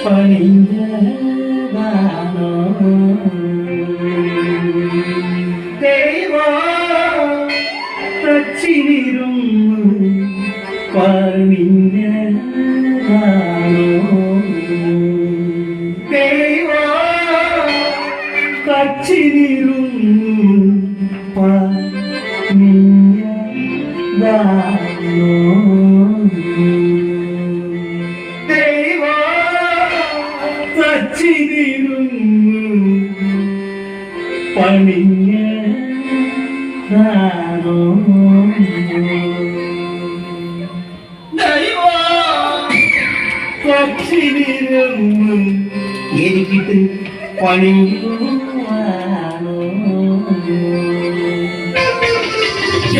പണിഞ്ഞതാണോ ദൈവം തച്ചിനിരും പണിഞ്ഞതാണോ ദൈവം തച്ചിനിരും പണിഞ്ഞതാണോ പണിഞ്ഞതാണോ എനിക്കിട്ട് പണിയുവാണോ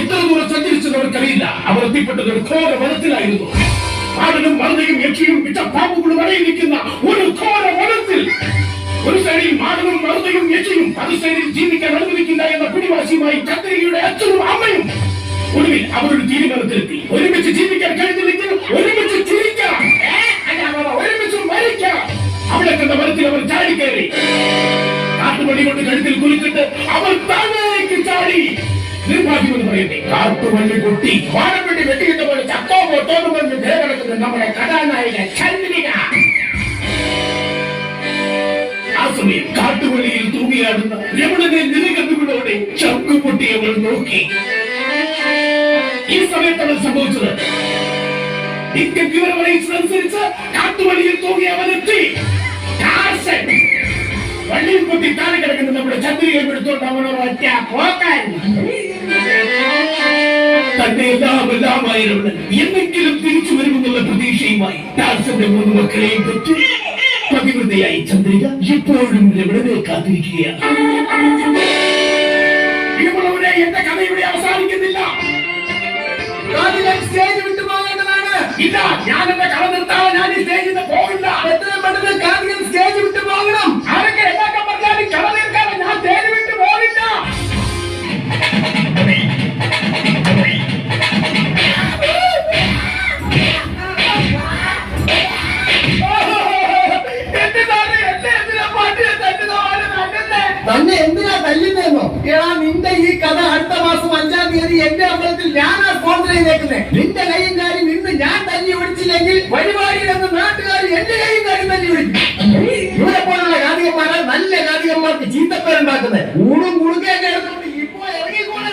എത്ര ദൂരം സഞ്ചരിച്ചത് അവർക്കറിയില്ല. അവർ എത്തിപ്പെട്ടത് ഒരു ഘോര വനത്തിലായിരുന്നു. ആടലും മറുതയും യക്ഷിയും വിഷപ്പാമ്പുകളും അടയിരിക്കുന്ന ഒരു ഘോര വനത്തിൽ. ഒരു സൈഡിൽ മാടനും മറുതയും യക്ഷിയും മറു സൈഡിൽ ജീവിക്കാൻ അനുവദിക്കില്ല എന്ന പിടിവാശിയുമായി കത്രികയുടെ അച്ഛനും അമ്മയും. ഒടുവിൽ അവരുടെ തീരുമാനത്തിലെത്തി. ഒരുമിച്ച് ജീവിക്കാൻ കഴിഞ്ഞില്ലെങ്കിൽ ഒരുമിച്ച് ചിരിക്കാം, ഒരുമിച്ച് മരിക്കാം. അവിടെ കണ്ട മരത്തിൽ അവർ ചാടിക്കയറി. കാട്ടുമണി കൊണ്ട് കഴുത്തിൽ കുലുക്കിട്ട് അവർ താഴേക്ക് ചാടി. നിർഭാഗ്യമെന്ന് പറയട്ടെ, കാട്ടുമല്ലി പൊട്ടി വാഴം വെട്ടി വെട്ടിയിട്ട പോലെ ചത്തോ പൊട്ടോന്ന് പറഞ്ഞ് കിടക്കുന്ന നമ്മുടെ കഥാനായിക ചന്ദ്രിക. ആ സമയം കാട്ടുമല്ലിയിൽ തൂങ്ങിയാടുന്ന രമണനെ നിലകന്നുകളോടെ ചക്കുപൊട്ടി അവൾ നോക്കി. ഈ സമയത്ത് അവൾ സംഭവിച്ചത് വിവരം അറിയിച്ചതനുസരിച്ച് കാട്ടുമല്ലിയിൽ തൂങ്ങി അവനെത്തി. വള്ളിയിൽ പൊട്ടി താഴെ കിടക്കുന്ന നമ്മുടെ ചന്ദ്രികയെ എടുത്തോണ്ട് അവനോ ഒറ്റ പോക്കാൻ. തന്റെ എല്ലാമായിരുന്നു എന്തെങ്കിലും തിരിച്ചു വരുമെന്നുള്ള പ്രതീക്ഷയുമായി ടാർസന്റെ 3 മക്കളെയും പറ്റി പതിവൃതയായി ചന്ദ്രിക എപ്പോഴും രമണനെ കാത്തിരിക്കുകയാണ്. ഇവളവിടെ എന്റെ കഥ ഇവിടെ അവസാനിക്കുന്നില്ല. സ്റ്റേജ് വിട്ടു പോകേണ്ടതാണ്. ഇല്ല, ഞാൻ എന്റെ കഥ നിർത്താൻ ഞാൻ ഈ സ്റ്റേജിൽ നിന്ന് പോകില്ല. എത്രയും പെട്ടെന്ന് കാർത്തികൻ സ്റ്റേജ് വിട്ടു പോകണം. ആരൊക്കെ എന്നൊക്കെ പറഞ്ഞാലും കഥ തീർക്കാതെ ഞാൻ സ്റ്റേജ് വിട്ടു പോകില്ല. തന്നെ എന്തിനാ തല്ലുന്നോ? എടാ, നിന്റെ ഈ കഥ അടുത്ത മാസം 5-ാം തീയതി എന്റെ അമ്പലത്തിൽ ഞാനാ സ്പോൺസർ ചെയ്തേക്കുന്നത്. നിന്റെ കൈയും കാര്യം ഇന്ന് ഞാൻ തല്ലി ഒടിച്ചില്ലെങ്കിൽ പരിപാടിയിൽ നിന്ന് നാട്ടുകാർ എന്റെ കൈയും കാര്യം തല്ലി ഒടിക്കും. ഇവിടെ പോലുള്ള ഗാതികന്മാരാ നല്ല ഗാതികന്മാർക്ക് ചീത്തപ്പേരുണ്ടാക്കുന്നത്. ഊണും കുടുക്കയൊക്കെ എടുത്തോണ്ട് ഇപ്പോ ഇറങ്ങിക്കോളെ.